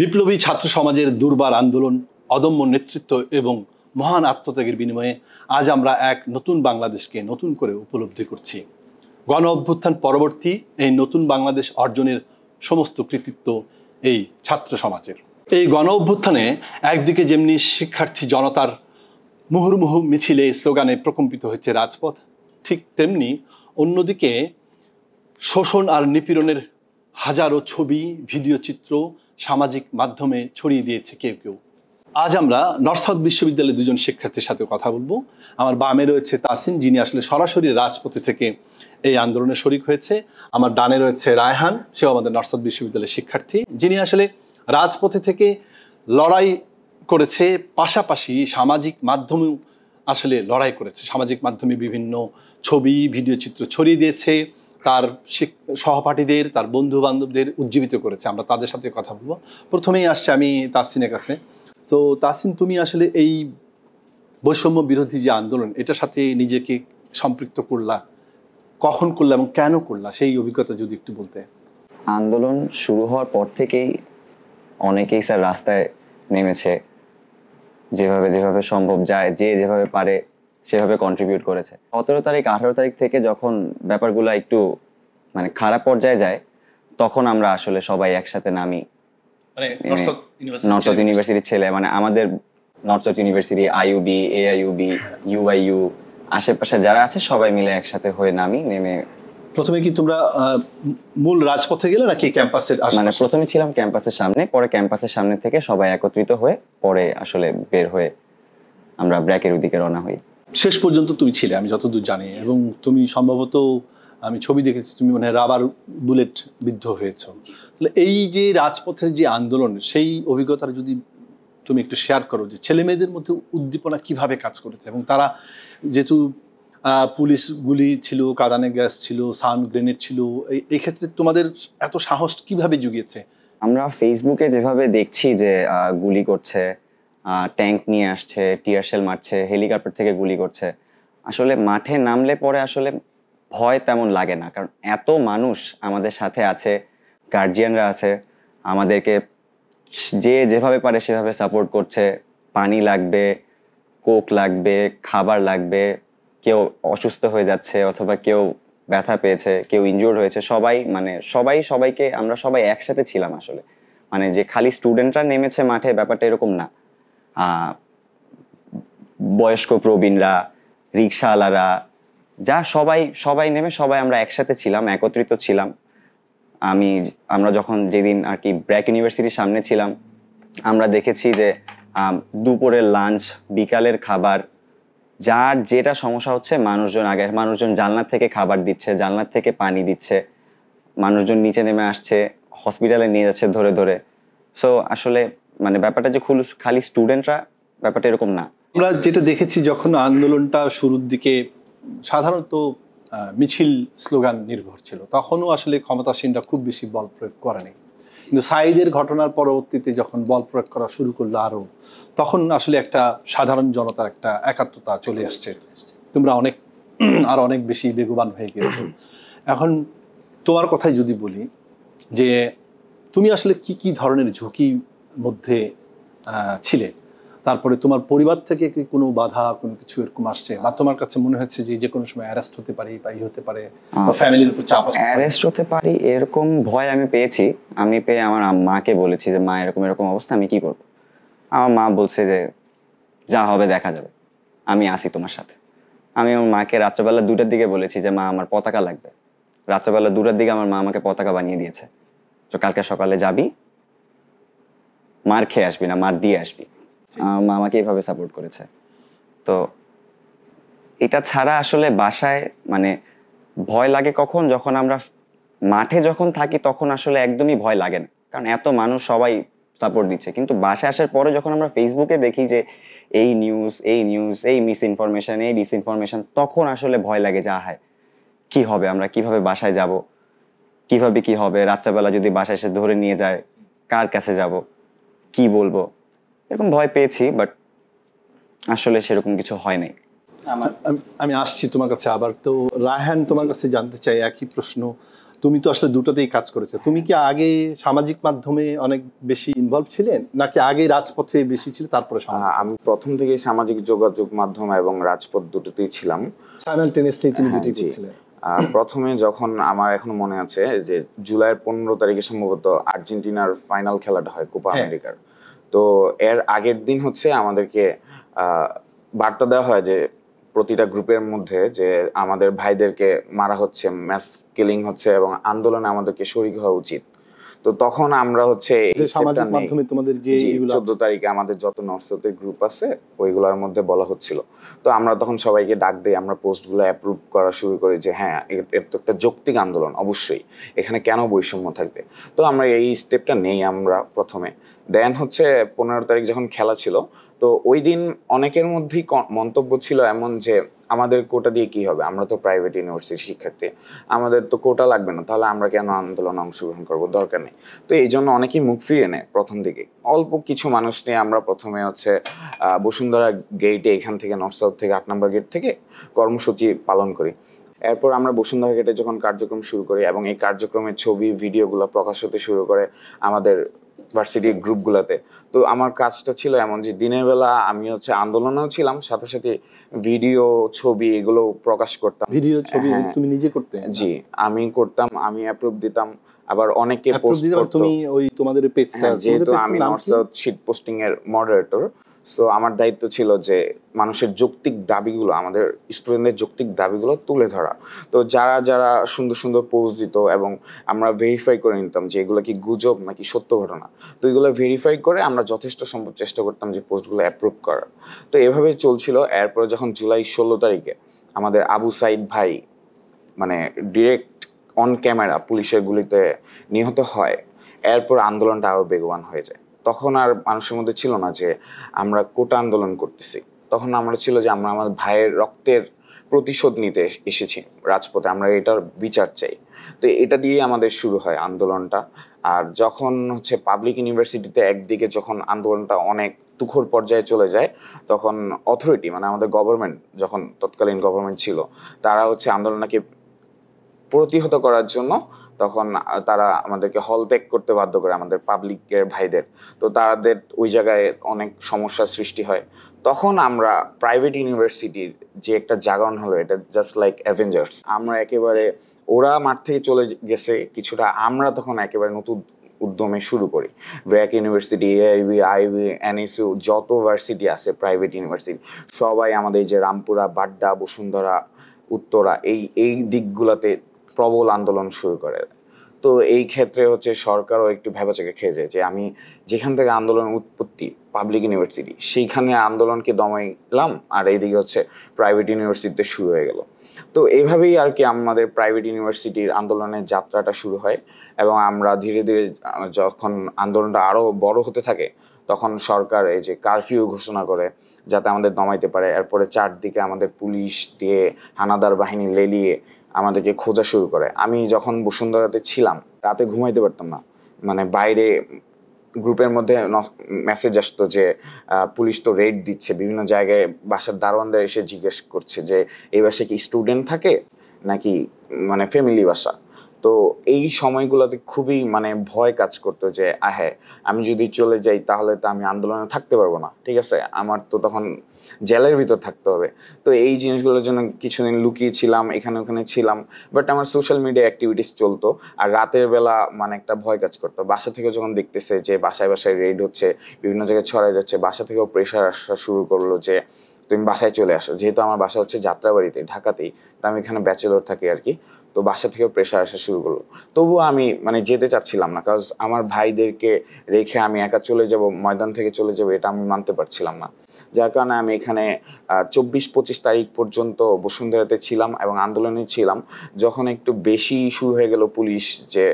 বিপ্লবী ছাত্র সমাজের দুর্বার আন্দোলন, অদম্য নেতৃত্ব এবং মহান আত্মত্যাগের বিনিময়ে আজ আমরা এক নতুন বাংলাদেশকে নতুন করে উপলব্ধি করছি। গণ অভ্যুত্থান পরবর্তী এই নতুন বাংলাদেশ অর্জনের সমস্ত কৃতিত্ব এই ছাত্র সমাজের। এই গণ অভ্যুত্থানে একদিকে যেমনি শিক্ষার্থী জনতার মুহুর্মুহু মিছিলে স্লোগানে প্রকম্পিত হয়েছে রাজপথ, ঠিক তেমনি অন্যদিকে শোষণ আর নিপীড়নের হাজারো ছবি, ভিডিও চিত্র সামাজিক মাধ্যমে ছড়িয়ে দিয়েছে কেউ কেউ। আজ আমরা নর্থ সাউথ বিশ্ববিদ্যালয়ের দুজন শিক্ষার্থীর সাথে কথা বলবো। আমার বামে রয়েছে তাসিন, যিনি আসলে সরাসরি রাজপথে থেকে এই আন্দোলনে শরিক হয়েছে। আমার ডানে রয়েছে রায়হান, সেও আমাদের নর্থ সাউথ বিশ্ববিদ্যালয়ের শিক্ষার্থী, যিনি আসলে রাজপথে থেকে লড়াই করেছে, পাশাপাশি সামাজিক মাধ্যমেও আসলে লড়াই করেছে। সামাজিক মাধ্যমে বিভিন্ন ছবি, ভিডিও চিত্র ছড়িয়ে দিয়েছে, তার সহপাঠীদের, তার বন্ধু বান্ধবদের উজ্জীবিত করেছে। আমরা তাদের সাথে কথা বলবো। প্রথমেই আসছে আমি তাসিনের কাছে। তো তাসিন, তুমি আসলে এই বৈষম্য বিরোধী যে আন্দোলন, এটার সাথে নিজেকে সম্পৃক্ত করলা, কখন করলা এবং কেন করলা, সেই অভিজ্ঞতা যদি একটু বলতে। আন্দোলন শুরু হওয়ার পর থেকেই অনেকেই স্যার রাস্তায় নেমেছে, যেভাবে যেভাবে সম্ভব যায়, যে যেভাবে পারে সেভাবে কন্ট্রিবিউট করেছে। 17 তারিখ 18 তারিখ থেকে যখন ব্যাপারগুলো একটু মানে খারাপ পর্যায়ে যায়, তখন আমরা আসলে সবাই একসাথে নামি। নর্থ সাউথ ইউনিভার্সিটির ছেলে, মানে আমাদের north south university, IUB, AIUB, UIU, আশেপাশে যারা আছে সবাই মিলে একসাথে হয়ে নেমে। প্রথমে কি তোমরা মূল রাজপথে গেলে নাকি ক্যাম্পাসের? মানে প্রথমে ছিলাম ক্যাম্পাসের সামনে, পরে ক্যাম্পাসের সামনে থেকে সবাই একত্রিত হয়ে পরে আসলে বের হয়ে আমরা ব্র্যাকের ওদিকে রওনা হই। শেষ পর্যন্ত তুমি ছিলে আমি যতদূর জানি, এবং তুমি সম্ভবত, আমি ছবি দেখেছি, তুমি মানে রাবার বুলেট বিদ্ধ হয়েছ। এই যে রাজপথের যে আন্দোলন, সেই অভিজ্ঞতার যদি তুমি একটু শেয়ার করো, যে ছেলে মেয়েদের মধ্যে উদ্দীপনা কিভাবে কাজ করেছে, এবং তারা যেহেতু পুলিশ গুলি ছিল, কাঁদানে গ্যাস ছিল, সাউন্ড গ্রেনেড ছিল, এই ক্ষেত্রে তোমাদের এত সাহস কিভাবে জুগিয়েছে? আমরা ফেসবুকে যেভাবে দেখছি যে গুলি করছে, ট্যাঙ্ক নিয়ে আসছে, টিয়ার শেল মারছে, হেলিকপ্টার থেকে গুলি করছে, আসলে মাঠে নামলে পরে আসলে ভয় তেমন লাগে না, কারণ এত মানুষ আমাদের সাথে আছে, গার্জিয়ানরা আছে, আমাদেরকে যে যেভাবে পারে সেভাবে সাপোর্ট করছে। পানি লাগবে, কোক লাগবে, খাবার লাগবে, কেউ অসুস্থ হয়ে যাচ্ছে অথবা কেউ ব্যথা পেয়েছে, কেউ ইনজুর্ড হয়েছে, সবাইকে আমরা সবাই একসাথে ছিলাম আসলে। মানে যে খালি স্টুডেন্টরা নেমেছে মাঠে, ব্যাপারটা এরকম না। বয়স্ক প্রবীণরা, রিক্সাওয়ালারা, যা সবাই নেমে সবাই আমরা একসাথে ছিলাম, একত্রিত ছিলাম। আমরা যখন যেদিন আর কি ব্র্যাক ইউনিভার্সিটির সামনে ছিলাম, আমরা দেখেছি যে দুপুরের লাঞ্চ, বিকালের খাবার, যার যেটা সমস্যা হচ্ছে, মানুষজন জানলার থেকে খাবার দিচ্ছে, জানলার থেকে পানি দিচ্ছে, মানুষজন নিচে নেমে আসছে, হসপিটালে নিয়ে যাচ্ছে ধরে ধরে। সো আসলে মানে ব্যাপারটা যে খালি স্টুডেন্টরা, ব্যাপারটা এরকম না। আমরা যেটা দেখেছি, যখন আন্দোলনটা শুরুর দিকে সাধারণত মিছিল স্লোগান নির্ভর ছিল, তখনও আসলে ক্ষমতাসীনরা খুব বেশি বল প্রয়োগ করেনি। কিন্তু সাঈদের ঘটনার পরবর্তীতে যখন বল প্রয়োগ করা শুরু করলো আরো, তখন আসলে একটা সাধারণ জনতার একটা একাত্মতা চলে আসছে। তোমরা অনেক বেশি বেগবান হয়ে গিয়েছো। এখন তোমার কথাই যদি বলি, যে তুমি আসলে কি কি ধরনের ঝুঁকির মধ্যে ছিলে, তারপরে তোমার পরিবার থেকে কি কোনো বাধা, কোনো কিছু এরকম আসছে, বা তোমার কাছে মনে হচ্ছে যে কোনো সময় অ্যারেস্ট হতে পারি বা হতে পারে, বা ফ্যামিলির উপর চাপ আসতে পারে? অ্যারেস্ট হতে পারি এরকম ভয় আমি পেয়েছি। আমি পেয়ে আমার মাকে বলেছি যে মা, এরকম এরকম অবস্থা, আমি কি করব? আমার মা বলছে যে যা হবে দেখা যাবে, আমি আসি তোমার সাথে। আমি আমার মাকে রাত্রেবেলা 2টার দিকে বলেছি যে মা, আমার পতাকা লাগবে। রাত্রেবেলা 2টার দিকে আমার মা আমাকে পতাকা বানিয়ে দিয়েছে, তো কালকে সকালে যাবি, মার খেয়ে আসবি না, মার দিয়ে আসবি। মা আমাকে এইভাবে সাপোর্ট করেছে। তো এটা ছাড়া আসলে বাসায় মানে ভয় লাগে কখন, যখন আমরা মাঠে যখন থাকি তখন আসলে একদমই ভয় লাগে না, কারণ এত মানুষ সবাই সাপোর্ট দিচ্ছে। কিন্তু বাসায় আসার পরে যখন আমরা ফেসবুকে দেখি যে এই নিউজ, এই মিস ইনফরমেশন, এই ডিসইনফরমেশন, তখন আসলে ভয় লাগে যে আহায় কি হবে, আমরা কিভাবে বাসায় যাব, কিভাবে কি হবে, রাত্রেবেলা যদি বাসায় এসে ধরে নিয়ে যায়, কার কাছে যাব, কি বলবো, এরকম ভয় পেয়েছি। বাট আসলে সেরকম কিছু হয় নাই। আমি আসছি তোমার কাছে আবার। তো রায়হান, তোমার কাছে জানতে চাই একই প্রশ্ন, তুমি তো আসলে দুটোতেই কাজ করেছো, তুমি কি আগে সামাজিক মাধ্যমে অনেক বেশি ইনভলভ ছিলেন নাকি আগে রাজপথে বেশি ছিল তারপরে সামাজিক? আমি প্রথম থেকে সামাজিক যোগাযোগ মাধ্যম এবং রাজপথ দুটোতেই ছিলাম। সাইমালটেনিয়াসলি তুমি হ্যাঁ, দুটোই জি। করছিলে? প্রথমে যখন আমার এখনো মনে আছে যে জুলাইয়ের 15 তারিখে সম্ভবত আর্জেন্টিনার ফাইনাল খেলাটা হয় কোপা হ্যাঁ। আমেরিকার। তো এর আগের দিন হচ্ছে আমাদেরকে বার্তা দেওয়া হয় যে প্রতিটা গ্রুপের মধ্যে যে আমাদের ভাইদেরকে মারা হচ্ছে, ম্যাস কিলিং হচ্ছে এবং আন্দোলনে আমাদেরকে শরীক হওয়া উচিত। তো তখন আমরা হচ্ছে যে সামাজিক মাধ্যমে তোমাদের যে 14 তারিখে আমাদের যত নর্থসাউথের গ্রুপ আছে ওইগুলোর মধ্যে বলা হচ্ছিল। তো আমরা তখন সবাইকে ডাক দিই, আমরা পোস্টগুলো অ্যাপ্রুভ করা শুরু করি যে হ্যাঁ এর তো একটা যৌক্তিক আন্দোলন, অবশ্যই এখানে কেন বৈষম্য থাকবে। তো আমরা এই স্টেপটা নেই আমরা প্রথমে। দেন হচ্ছে 15 তারিখ যখন খেলা ছিল, তো ওই দিন অনেকের মধ্যেই মন্তব্য ছিল এমন যে আমাদের কোটা দিয়ে কি হবে, আমরা তো প্রাইভেট ইউনিভার্সিটির শিক্ষার্থী, আমাদের তো কোটা লাগবে না, তাহলে আমরা কেন আন্দোলনে অংশগ্রহণ করবো, দরকার নেই। তো এই জন্য অনেকেই মুখ ফিরিয়ে নেয় প্রথম দিকে। অল্প কিছু মানুষ নিয়ে আমরা প্রথমে হচ্ছে বসুন্ধরা গেটে, এখান থেকে নর্থ সাউথ থেকে 8 নম্বর গেট থেকে কর্মসূচি পালন করি। এরপর আমরা বসুন্ধরা গেটে যখন কার্যক্রম শুরু করি এবং এই কার্যক্রমের ছবি ভিডিওগুলো প্রকাশ হতে শুরু করে আমাদের ভার্সিটির গ্রুপগুলোতে, তো আমার কাজটা ছিল এমন যে দিনের বেলা আমি হচ্ছে আন্দোলনেও ছিলাম, সাথে সাথে ভিডিও ছবি এগুলো প্রকাশ করতাম। ভিডিও ছবি হ্যাঁ। তুমি নিজে করতে? জি, আমি করতাম, আমি অ্যাপ্রুভ দিতাম, আবার অনেকে পোস্ট করতো। তুমি ওই তোমাদের পেজটা, যেহেতু আমি নর্থ সাউথ শীট পোস্টিং এর মডারেটর, সো আমার দায়িত্ব ছিল যে মানুষের যৌক্তিক দাবিগুলো, আমাদের স্টুডেন্টদের যৌক্তিক দাবিগুলো তুলে ধরা। তো যারা যারা সুন্দর সুন্দর পোস্ট দিত এবং আমরা ভেরিফাই করে নিতাম যে এগুলো কি গুজব নাকি সত্য ঘটনা, তো এগুলো ভেরিফাই করে আমরা যথেষ্ট সম্ভব চেষ্টা করতাম যে পোস্টগুলো অ্যাপ্রুভ করার। তো এভাবেই চলছিল। এরপরে যখন জুলাই 16 তারিখে আমাদের আবু সাইদ ভাই মানে ডিরেক্ট অন ক্যামেরা পুলিশের গুলিতে নিহত হয়, এরপর আন্দোলনটা আরও বেগবান হয়ে যায়। তখন আর মানুষের মধ্যে ছিল না যে আমরা কোটা আন্দোলন করতেছি, তখন আমরা ছিল যে আমরা আমার ভাইয়ের রক্তের প্রতিশোধ নিতে এসেছি রাজপথে, আমরা এটার বিচার চাই। তো এটা দিয়ে আমাদের শুরু হয় আন্দোলনটা। আর যখন হচ্ছে পাবলিক ইউনিভার্সিটিতে একদিকে যখন আন্দোলনটা অনেক তুখর পর্যায়ে চলে যায়, তখন অথরিটি মানে আমাদের গভর্নমেন্ট, যখন তৎকালীন গভর্নমেন্ট ছিল, তারা হচ্ছে আন্দোলনকে প্রতিহত করার জন্য তখন তারা আমাদেরকে হল ত্যাগ করতে বাধ্য করে আমাদের পাবলিকের ভাইদের। তো তাদের ওই জায়গায় অনেক সমস্যার সৃষ্টি হয়। তখন আমরা প্রাইভেট ইউনিভার্সিটির যে একটা জাগরণ হলো, এটা জাস্ট লাইক অ্যাভেঞ্জার্স, আমরা একেবারে ওরা মাঠ থেকে চলে গেছে কিছুটা, আমরা তখন একেবারে নতুন উদ্যমে শুরু করি। BRAC university, AIB, IB, NSU, যত ভার্সিটি আছে প্রাইভেট ইউনিভার্সিটি, সবাই আমাদের এই যে রামপুরা, বাড্ডা, বসুন্ধরা, উত্তরা, এই দিকগুলোতে প্রবল আন্দোলন শুরু করে। তো এই ক্ষেত্রে হচ্ছে সরকারও একটু ভেবাচেকে খেয়ে যায় যে আমি যেখান থেকে আন্দোলন উৎপত্তি পাবলিক ইউনিভার্সিটি, সেইখানে আন্দোলনকে দমাইলাম, আর এইদিকে হচ্ছে প্রাইভেট ইউনিভার্সিটিতে শুরু হয়ে গেল। তো এইভাবেই আর কি আমাদের প্রাইভেট ইউনিভার্সিটির আন্দোলনের যাত্রাটা শুরু হয়। এবং আমরা ধীরে ধীরে যখন আন্দোলনটা আরও বড় হতে থাকে, তখন সরকার এই যে কারফিউ ঘোষণা করে যাতে আমাদের দমাইতে পারে। এরপরে চারদিকে আমাদের পুলিশ দিয়ে, হানাদার বাহিনী লেলিয়ে আমাদেরকে খোঁজা শুরু করে। আমি যখন বসুন্ধরাতে ছিলাম, রাতে ঘুমাইতে পারতাম না, মানে বাইরে গ্রুপের মধ্যে মেসেজ আসতো যে পুলিশ তো রেড দিচ্ছে, বিভিন্ন জায়গায় বাসার দারোয়ানদের এসে জিজ্ঞেস করছে যে এই বাসায় কি স্টুডেন্ট থাকে নাকি মানে ফ্যামিলি বাসা। তো এই সময়গুলোতে খুবই মানে ভয় কাজ করতো যে হ্যাঁ, আমি যদি চলে যাই তাহলে তো আমি আন্দোলনে থাকতে পারবো না, ঠিক আছে, আমার তো তখন জেলের ভিতর থাকতে হবে। তো এই জিনিসগুলোর জন্য কিছুদিন লুকিয়ে ছিলাম, এখানে ওখানে ছিলাম, বাট আমার সোশ্যাল মিডিয়া অ্যাক্টিভিটিস চলতো। আর রাতের বেলা মানে একটা ভয় কাজ করতো, বাসা থেকে যখন দেখতেছে যে বাসায় বাসায় রেড হচ্ছে, বিভিন্ন জায়গায় ছড়ায় যাচ্ছে, বাসা থেকেও প্রেশার আসা শুরু করলো যে তুমি বাসায় চলে আসো। যেহেতু আমার বাসা হচ্ছে যাত্রাবাড়িতে, ঢাকাতেই, তো আমি এখানে ব্যাচেলর থাকি আর কি। তো বাসা থেকেও প্রেশার আসা শুরু করলো। তবুও আমি মানে যেতে চাচ্ছিলাম না, কারণ আমার ভাইদেরকে রেখে আমি একা চলে যাব, ময়দান থেকে চলে যাব, এটা আমি মানতে পারছিলাম না। যার কারণে আমি এখানে 24-25 তারিখ পর্যন্ত বসুন্ধরাতে ছিলাম এবং আন্দোলনে ছিলাম। যখন একটু বেশি শুরু হয়ে গেল, পুলিশ যে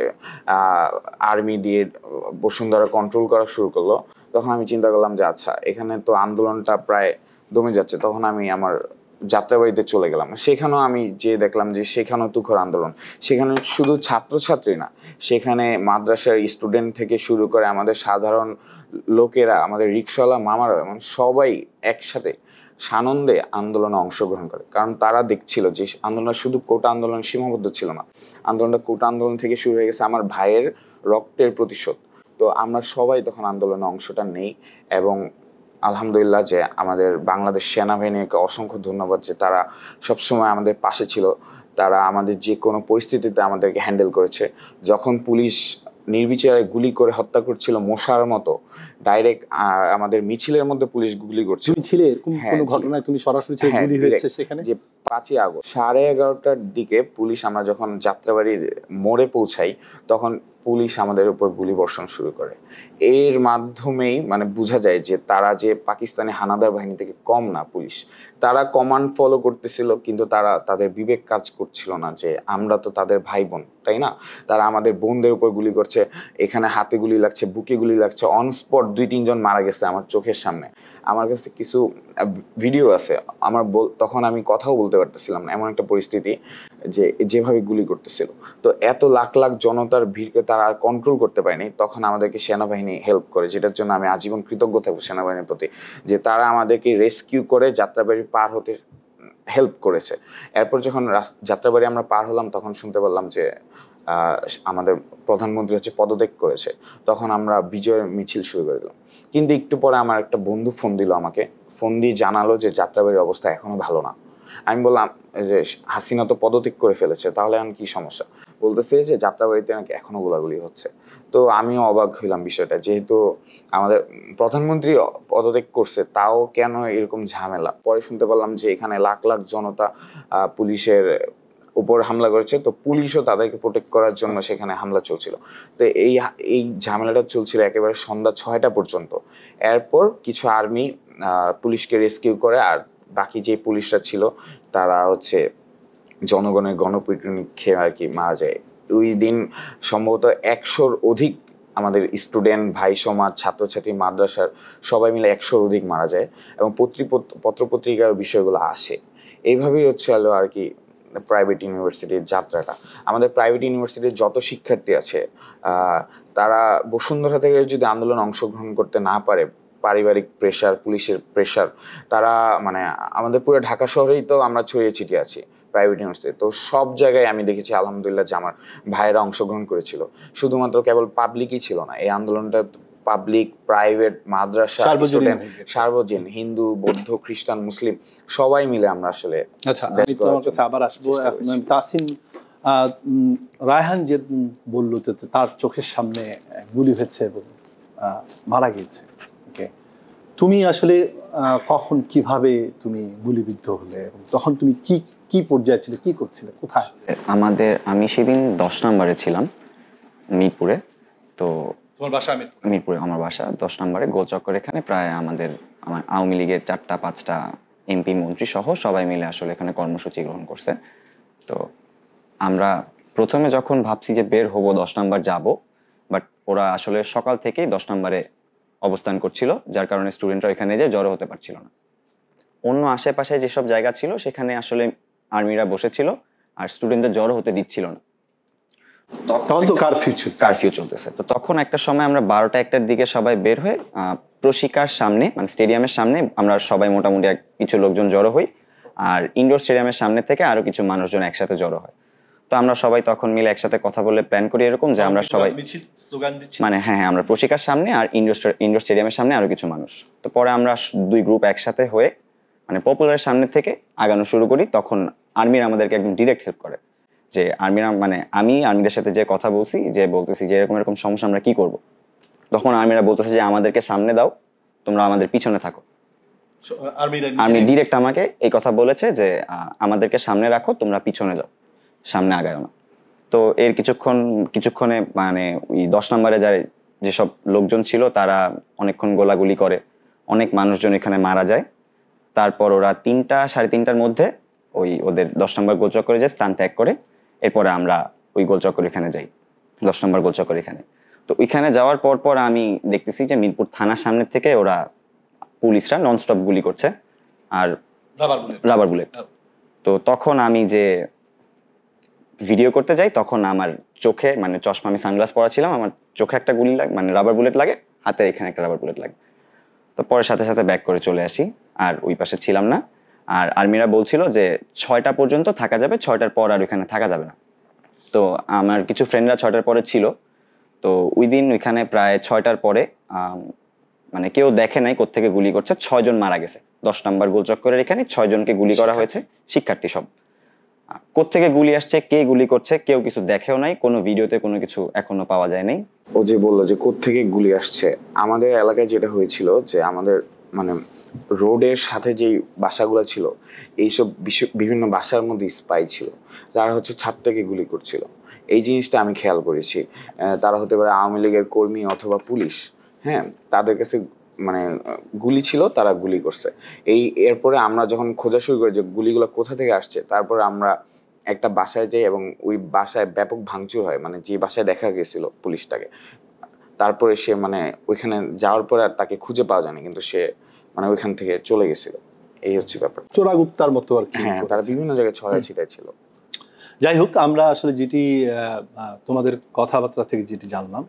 আর্মি দিয়ে বসুন্ধরা কন্ট্রোল করা শুরু করলো, তখন আমি চিন্তা করলাম যে আচ্ছা, এখানে তো আন্দোলনটা প্রায় দমে যাচ্ছে। তখন আমি আমার যাত্রাবাড়িতে চলে গেলাম। সেখানেও আমি যে দেখলাম যে সেখানেও তুখর আন্দোলন। সেখানে শুধু ছাত্রছাত্রী না, সেখানে মাদ্রাসার স্টুডেন্ট থেকে শুরু করে আমাদের সাধারণ লোকেরা, আমাদের রিক্সাওয়ালা মামারা, এবং সবাই একসাথে সানন্দে আন্দোলনে অংশগ্রহণ করে, কারণ তারা দেখছিল যে আন্দোলন শুধু কোটা আন্দোলন সীমাবদ্ধ ছিল না, আন্দোলনটা কোটা আন্দোলন থেকে শুরু হয়ে গেছে আমার ভাইয়ের রক্তের প্রতিশোধ। তো আমরা সবাই তখন আন্দোলনে অংশটা নেই, এবং আলহামদুলিল্লাহ যে আমাদের বাংলাদেশ সেনাবাহিনীকে অসংখ্য ধন্যবাদ যে তারা সবসময় আমাদের পাশে ছিল, তারা আমাদের যে কোনো পরিস্থিতিতে আমাদেরকে হ্যান্ডেল করেছে। যখন পুলিশ নির্বিচারে গুলি করে হত্যা করছিল মশার মতো, ডাইরেক্ট আমাদের মিছিলের মধ্যে পুলিশ গুলি করছিল। তুমি ছিলে এরকম হ্যাঁ, কোনো জি। ঘটনায় তুমি সরাসরি ছিলে, হ্যাঁ, গুলি direct। হয়েছে সেখানে? যে 5ই আগস্ট 11:30টার দিকে পুলিশ, আমরা যখন যাত্রাবাড়ির মোড়ে পৌঁছাই তখন পুলিশ আমাদের উপর গুলি বর্ষণ শুরু করে। এর মাধ্যমেই মানে বোঝা যায় যে তারা যে পাকিস্তানি হানাদার বাহিনী থেকে কম না পুলিশ, তারা কমান্ড ফলো করতেছিল, কিন্তু তারা তাদের বিবেক কাজ করছিল না যে আমরা তো তাদের ভাই বোন, তাই না? তারা আমাদের বোনদের উপর গুলি করছে, এখানে হাতে গুলি লাগছে, বুকে গুলি লাগছে, অন স্পট 2-3 জন মারা গেছে আমার চোখের সামনে। আমার কাছে কিছু ভিডিও আছে, আমার তখন আমি কথাও বলতে পারতেছিলাম না, এমন একটা পরিস্থিতি যে যেভাবে গুলি করতেছিল। তো এত লাখ লাখ জনতার ভিড়কে তারা আর কন্ট্রোল করতে পারেনি, তখন আমাদেরকে সেনাবাহিনী হেল্প করে, যেটার জন্য আমি আজীবন কৃতজ্ঞ থাকবো সেনাবাহিনীর প্রতি, যে তারা আমাদেরকে রেস্কিউ করে যাত্রাবাড়ি পার হতে হেল্প করেছে। এরপর যখন যাত্রাবাড়ি আমরা পার হলাম তখন শুনতে পারলাম যে আমাদের প্রধানমন্ত্রী হচ্ছে পদত্যাগ করেছে। তখন আমরা বিজয়ের মিছিল শুরু করে দিলাম। কিন্তু একটু পরে আমার একটা বন্ধু ফোন দিল আমাকে, ফোন দিয়ে জানালো যে যাত্রাবাড়ির অবস্থা এখনো ভালো না। আমি বললাম যে হাসিনা তো পদত্যাগ করে ফেলেছে, তাহলে এখন কি সমস্যা? বলতেছে যে যাত্রাবাড়িতে নাকি এখনো গোলাগুলি হচ্ছে। তো আমিও অবাক হইলাম বিষয়টা, যেহেতু আমাদের প্রধানমন্ত্রী পদত্যাগ করছে, তাও কেন এরকম ঝামেলা? পরে শুনতে পারলাম যে এখানে লাখ লাখ জনতা পুলিশের উপর হামলা করেছে, তো পুলিশও তাদেরকে প্রোটেক্ট করার জন্য সেখানে হামলা চলছিল। তো এই ঝামেলাটা চলছিল একেবারে সন্ধ্যা 6টা পর্যন্ত। এরপর কিছু আর্মি পুলিশকে রেস্কিউ করে, আর বাকি যে পুলিশরা ছিল তারা হচ্ছে জনগণের গণপিটুনি খেয়ে আর কি মারা যায়। ওই দিন সম্ভবত 100-র অধিক আমাদের স্টুডেন্ট ভাই সমাজ, ছাত্রছাত্রী, মাদ্রাসার সবাই মিলে 100-র অধিক মারা যায়, এবং পত্রপত্রিকার বিষয়গুলো আসে। এইভাবেই হচ্ছে হলো আর কি প্রাইভেট ইউনিভার্সিটির যাত্রাটা। আমাদের প্রাইভেট ইউনিভার্সিটির যত শিক্ষার্থী আছে তারা বসুন্ধরা থেকে যদি আন্দোলনে অংশগ্রহণ করতে না পারে, পারিবারিক প্রেশার, পুলিশের প্রেশার, তারা মানে আমাদের পুরো ঢাকা শহরেই তো আমরা ছড়িয়ে ছিটিয়ে আছি প্রাইভেট ইউনিভার্সিটি। তো সব জায়গায় আমি দেখেছি আলহামদুলিল্লাহ যে আমার ভাইয়েরা অংশগ্রহণ করেছিল। শুধুমাত্র কেবল পাবলিকই ছিল না, এই আন্দোলনটা পাবলিক, প্রাইভেট, মাদ্রাসা, সার্বজনীন, হিন্দু, বৌদ্ধ, খ্রিস্টান, মুসলিম সবাই মিলে আমরা আসলে। আচ্ছা, আমি তোমার কাছে আবার আসবো। তাসিন, রায়হান যে বললো যে তার চোখের সামনে গুলি হয়েছে এবং মারা গিয়েছে, তুমি আসলে কখন কিভাবে তুমি গুলিবিদ্ধ হলে এবং তখন তুমি কি কি পর্যায়ে ছিলে, কি করছিলে, কোথায়? আমি সেদিন 10 নম্বরে ছিলাম মিরপুরে। তো তোমার বাসা? মিরপুরে আমার বাসা 10 নম্বরে গোলচক্কর। এখানে প্রায় আমার আওয়ামী লীগের 4টা-5টা এমপি মন্ত্রী সহ সবাই মিলে আসলে এখানে কর্মসূচি গ্রহণ করছে। তো আমরা প্রথমে যখন ভাবছি যে বের হবো 10 নম্বর যাব, বাট ওরা আসলে সকাল থেকেই 10 নম্বরে অবস্থান করছিল, যার কারণে স্টুডেন্টরা এখানে যে জড়ো হতে পারছিল না। অন্য আশেপাশে যেসব জায়গা ছিল সেখানে আসলে আর্মিরা বসেছিল আর স্টুডেন্টদের জড়ো হতে দিচ্ছিল না। তখন তো কারফিউ চলতেছে। তো তখন একটা সময় আমরা 12টা-1টার দিকে সবাই বের হয়ে প্রশিকার সামনে, মানে স্টেডিয়ামের সামনে আমরা সবাই মোটামুটি কিছু লোকজন জড়ো হই, আর ইনডোর স্টেডিয়ামের সামনে থেকে আরো কিছু মানুষজন একসাথে জড়ো হয়। তো আমরা সবাই তখন মিলে একসাথে কথা বলে প্ল্যান করি এরকম যে আমরা সবাই মানে হ্যাঁ, আমরা প্রশিকার সামনে আর ইনডোর স্টেডিয়ামের সামনে আরো কিছু মানুষ। তো পরে আমরা 2 গ্রুপ একসাথে হয়ে মানে পপুলারের সামনে থেকে আগানো শুরু করি। তখন আর্মিরা আমাদেরকে একদম ডিরেক্ট হেল্প করে, যে আর্মিরা মানে আমি আর্মিদের সাথে যে কথা বলছি, যে বলতেছি যে এরকম এরকম সমস্যা, আমরা কি করব, তখন আর্মিরা বলতেছে যে আমাদেরকে সামনে দাও, তোমরা আমাদের পিছনে থাকো। আর্মি ডিরেক্ট আমাকে এই কথা বলেছে যে আমাদেরকে সামনে রাখো, তোমরা পিছনে যাও, সামনে আগায় না। তো এর কিছুক্ষণে মানে ওই 10 নম্বরে যেসব লোকজন ছিল তারা অনেকক্ষণ গোলাগুলি করে, অনেক মানুষজন এখানে মারা যায়। তারপর ওরা 3টা-3:30টার মধ্যে ওদের 10 নম্বর গোলচক্করে যে স্থান ত্যাগ করে, এরপরে আমরা ওই গোলচক্কর এখানে যাই, 10 নম্বর গোলচক্কর এখানে। তো ওইখানে যাওয়ার পর আমি দেখতেছি যে মিরপুর থানার সামনে থেকে ওরা পুলিশরা ননস্টপ গুলি করছে, আর রাবার বুলেট। তো তখন আমি যে ভিডিও করতে যাই, তখন আমার চোখে মানে চশমা, আমি সানগ্লাস পরা ছিলাম, আমার চোখে একটা গুলি লাগে, মানে রাবার বুলেট লাগে, হাতে এখানে একটা রাবার বুলেট লাগে। তো পরে সাথে সাথে ব্যাক করে চলে আসি, আর ওই পাশে ছিলাম না। আর আর্মিরা বলছিল যে 6টা পর্যন্ত থাকা যাবে, 6টার পর আর ওইখানে থাকা যাবে না। তো আমার কিছু ফ্রেন্ডরা 6টার পরে ছিল। তো ওই দিন ওইখানে প্রায় 6টার পরে মানে কেউ দেখে নাই কোত্থেকে গুলি করছে, 6 জন মারা গেছে। 10 নম্বর গোলচক্করের এখানে 6 জনকে গুলি করা হয়েছে, শিক্ষার্থী সব। কোত্থেকে গুলি আসছে, কে গুলি করছে, কেউ কিছু দেখেও নাই, কোনো ভিডিওতে কোনো কিছু এখনো পাওয়া যায় নাই। ও যে বললো যে কোত্থেকে গুলি আসছে, আমাদের এলাকায় যেটা হয়েছিল যে আমাদের মানে রোডের সাথে যেই বাসাগুলো ছিল, এইসব বিভিন্ন বাসার মধ্যে স্পাই ছিল, যারা হচ্ছে ছাদ থেকে গুলি করছিল। এই জিনিসটা আমি খেয়াল করেছি। তারা হতে পারে আওয়ামী লীগের কর্মী অথবা পুলিশ। হ্যাঁ, তাদের কাছে মানে গুলি ছিল, তারা গুলি করছে। এরপরে আমরা যখন খোঁজা শুরু করি যে গুলিগুলো কোথা থেকে আসছে, তারপরে আমরা একটা বাসায় যাই এবং ওই বাসায় ব্যাপক ভাঙচুর হয়, মানে যে বাসায় দেখা গেছিল পুলিশটাকে। তারপরে সে মানে ওইখানে যাওয়ার পরে আর তাকে খুঁজে পাওয়া যায়নি, কিন্তু সে মানে ওইখান থেকে চলে গেছিল। এই হচ্ছে ব্যাপার। চোরাগুপ্তার মতো আর কি। হ্যাঁ, তারা বিভিন্ন জায়গায় ছড়ায় ছিটায় ছিল। যাই হোক, আমরা আসলে যেটি তোমাদের কথাবার্তা থেকে যেটি জানলাম,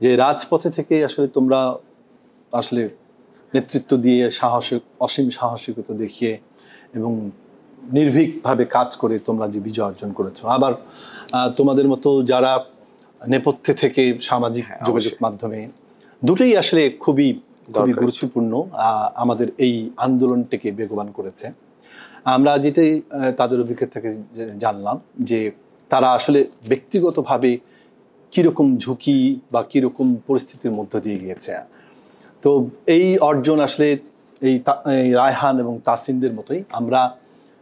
যে রাজপথে থেকে আসলে তোমরা আসলে নেতৃত্ব দিয়ে অসীম সাহসিকতা দেখিয়ে এবং নির্ভীকভাবে কাজ করে তোমরা যে বিজয় অর্জন করেছো। আবার তোমাদের মতো যারা নেপথ্যে থেকে সামাজিক যোগাযোগ মাধ্যমে, দুটোই আসলে খুবই খুবই গুরুত্বপূর্ণ, আমাদের এই আন্দোলনটাকে বেগবান করেছে। আমরা যেটাই তাদের অভিজ্ঞতা থেকে জানলাম যে তারা আসলে ব্যক্তিগতভাবে কীরকম ঝুঁকি বা কীরকম পরিস্থিতির মধ্য দিয়ে গিয়েছে। তো এই অর্জন আসলে এই রায়হান এবং তাসিনদের মতোই আমরা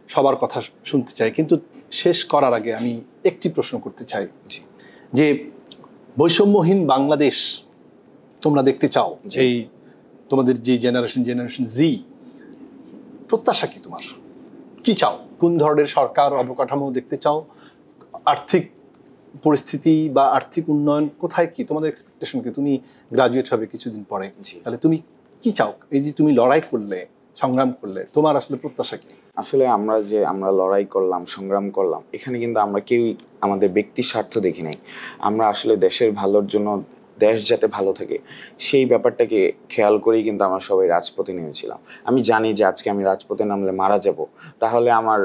সবার কথা শুনতে চাই। কিন্তু শেষ করার আগে আমি একটি প্রশ্ন করতে চাই যে বৈষম্যহীন বাংলাদেশ তোমরা দেখতে চাও, এই তোমাদের যে জেনারেশন জি, প্রত্যাশা কি তোমার? কি চাও? কোন ধরনের সরকার অবকাঠামো দেখতে চাও? আর্থিক পরিস্থিতি বা আর্থিক উন্নয়ন কোথায়, কি তোমাদের এক্সপেকটেশন? কি তুমি গ্রাজুয়েট হবে কিছুদিন পরে, তাহলে তুমি কি চাও? এই যে তুমি লড়াই করলে, সংগ্রাম করলে, তোমার আসলে প্রত্যাশা কি? আসলে আমরা লড়াই করলাম, সংগ্রাম করলাম, এখানে কিন্তু আমরা কেউই আমাদের ব্যক্তি স্বার্থ দেখি নাই। আমরা আসলে দেশের ভালোর জন্য, দেশ যাতে ভালো থাকে সেই ব্যাপারটাকে খেয়াল করেই কিন্তু আমরা সবাই রাজপথে নেমেছিলাম। আমি জানি যে আজকে আমি রাজপথে নামলে মারা যাব, তাহলে আমার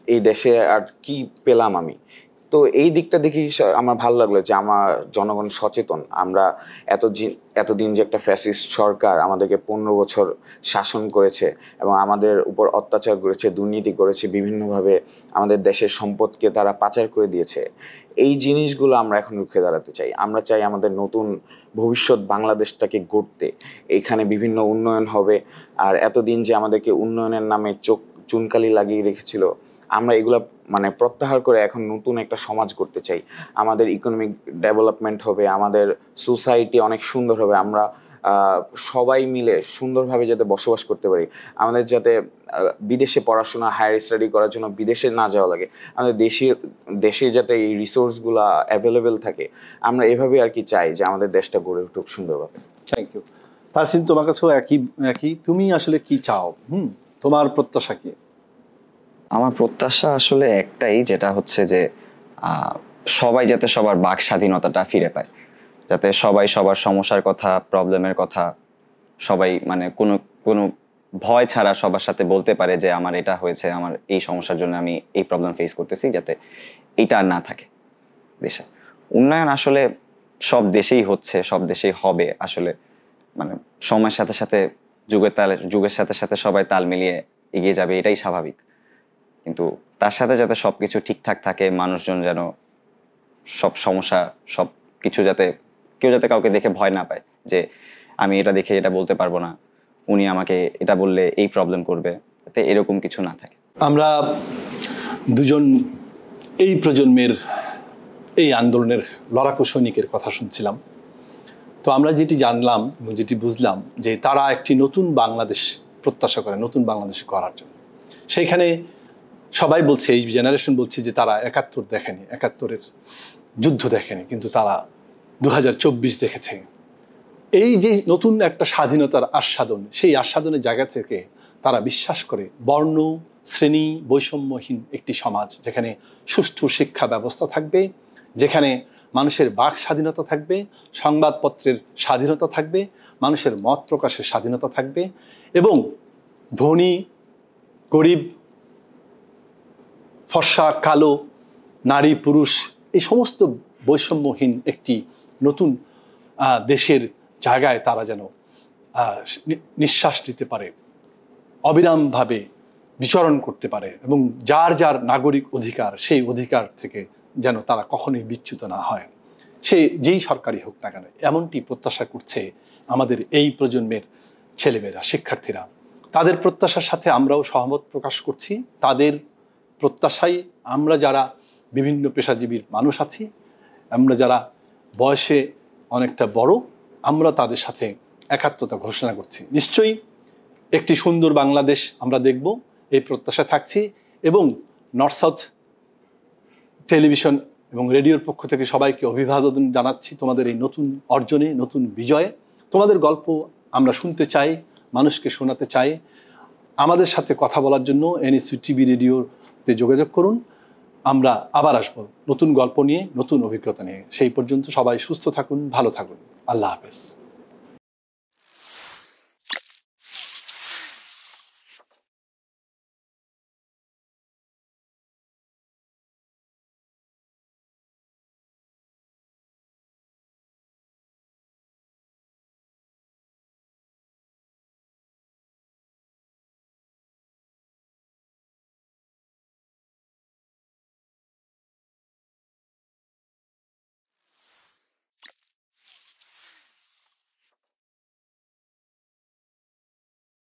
এই দেশে আর কি পেলাম আমি। তো এই দিকটা দেখেই আমার ভালো লাগলো যে আমার জনগণ সচেতন। আমরা এতদিন যে একটা ফ্যাসিস্ট সরকার আমাদেরকে 15 বছর শাসন করেছে এবং আমাদের উপর অত্যাচার করেছে, দুর্নীতি করেছে, বিভিন্নভাবে আমাদের দেশের সম্পদকে তারা পাচার করে দিয়েছে, এই জিনিসগুলো আমরা এখন রুখে দাঁড়াতে চাই। আমরা চাই আমাদের নতুন ভবিষ্যৎ বাংলাদেশটাকে গড়তে। এখানে বিভিন্ন উন্নয়ন হবে, আর এতদিন যে আমাদেরকে উন্নয়নের নামে চুনকালি লাগিয়ে রেখেছিল, আমরা এগুলা মানে প্রত্যাহার করে এখন নতুন একটা সমাজ করতে চাই। আমাদের ইকোনমিক ডেভেলপমেন্ট হবে, আমাদের সোসাইটি অনেক সুন্দর হবে, আমরা সবাই মিলে সুন্দরভাবে যাতে বসবাস করতে পারি, আমাদের যাতে বিদেশে পড়াশোনা, হায়ার স্টাডি করার জন্য বিদেশে না যাওয়া লাগে, আমাদের দেশে যাতে এই রিসোর্সগুলো অ্যাভেলেবেল থাকে। আমরা এভাবে আর কি চাই যে আমাদের দেশটা গড়ে উঠুক সুন্দরভাবে। Thank you. তাসিন, তোমার কাছেও একই, তুমি আসলে কি চাও? তোমার প্রত্যাশা কি? আমার প্রত্যাশা আসলে একটাই, যেটা হচ্ছে যে সবাই যাতে সবার বাক স্বাধীনতাটা ফিরে পায়, যাতে সবাই সবার সমস্যার কথা, প্রবলেমের কথা সবাই মানে কোনো ভয় ছাড়া সবার সাথে বলতে পারে যে আমার এটা হয়েছে, আমার এই সমস্যার জন্য আমি এই প্রবলেম ফেস করতেছি, যাতে এইটা আর না থাকে দেশে। উন্নয়ন আসলে সব দেশেই হচ্ছে, সব দেশেই হবে আসলে, মানে সময়ের সাথে সাথে যুগের সাথে সাথে সবাই তাল মিলিয়ে এগিয়ে যাবে, এটাই স্বাভাবিক। কিন্তু তার সাথে যাতে সব কিছু ঠিকঠাক থাকে, মানুষজন যেন সব সমস্যা, সব কিছু যাতে কেউ যাতে কাউকে দেখে ভয় না পায় যে আমি এটা দেখে এটা বলতে পারবো না, উনি আমাকে এটা বললে এই প্রবলেম করবে, যাতে এরকম কিছু না থাকে। আমরা দুজন এই প্রজন্মের এই আন্দোলনের লড়াকু সৈনিকের কথা শুনছিলাম। তো আমরা যেটি জানলাম এবং যেটি বুঝলাম যে তারা একটি নতুন বাংলাদেশ প্রত্যাশা করে, নতুন বাংলাদেশ করার জন্য। সেইখানে সবাই বলছে, এই জেনারেশন বলছে যে তারা 71 দেখেনি, 71-এর যুদ্ধ দেখেনি, কিন্তু তারা 2024 দেখেছে। এই যে নতুন একটা স্বাধীনতার আস্বাদন, সেই আস্বাদনের জায়গা থেকে তারা বিশ্বাস করে বর্ণ শ্রেণী বৈষম্যহীন একটি সমাজ, যেখানে সুষ্ঠু শিক্ষা ব্যবস্থা থাকবে, যেখানে মানুষের বাক স্বাধীনতা থাকবে, সংবাদপত্রের স্বাধীনতা থাকবে, মানুষের মত প্রকাশের স্বাধীনতা থাকবে এবং ধনী গরিব ফর্সা কালো নারী পুরুষ এই সমস্ত বৈষম্যহীন একটি নতুন দেশের জায়গায় তারা যেন নিঃশ্বাস নিতে পারে, অবিরামভাবে বিচরণ করতে পারে এবং যার যার নাগরিক অধিকার সেই অধিকার থেকে যেন তারা কখনোই বিচ্যুত না হয়, সে যেই সরকারি হোক না কেন, এমনটি প্রত্যাশা করছে আমাদের এই প্রজন্মের ছেলেমেয়েরা, শিক্ষার্থীরা। তাদের প্রত্যাশার সাথে আমরাও সহমত প্রকাশ করছি। তাদের প্রত্যাশাই আমরা যারা বিভিন্ন পেশাজীবীর মানুষ আছি, আমরা যারা বয়সে অনেকটা বড়, আমরা তাদের সাথে একাত্মতা ঘোষণা করছি। নিশ্চয়ই একটি সুন্দর বাংলাদেশ আমরা দেখব, এই প্রত্যাশা থাকছি। এবং নর্থ সাউথ টেলিভিশন এবং রেডিওর পক্ষ থেকে সবাইকে অভিবাদন জানাচ্ছি তোমাদের এই নতুন অর্জনে, নতুন বিজয়ে। তোমাদের গল্প আমরা শুনতে চাই, মানুষকে শোনাতে চাই। আমাদের সাথে কথা বলার জন্য এনএসইউ টিভি রেডিওতে যোগাযোগ করুন। আমরা আবার আসবো নতুন গল্প নিয়ে, নতুন অভিজ্ঞতা নিয়ে। সেই পর্যন্ত সবাই সুস্থ থাকুন, ভালো থাকুন। আল্লাহ হাফেজ।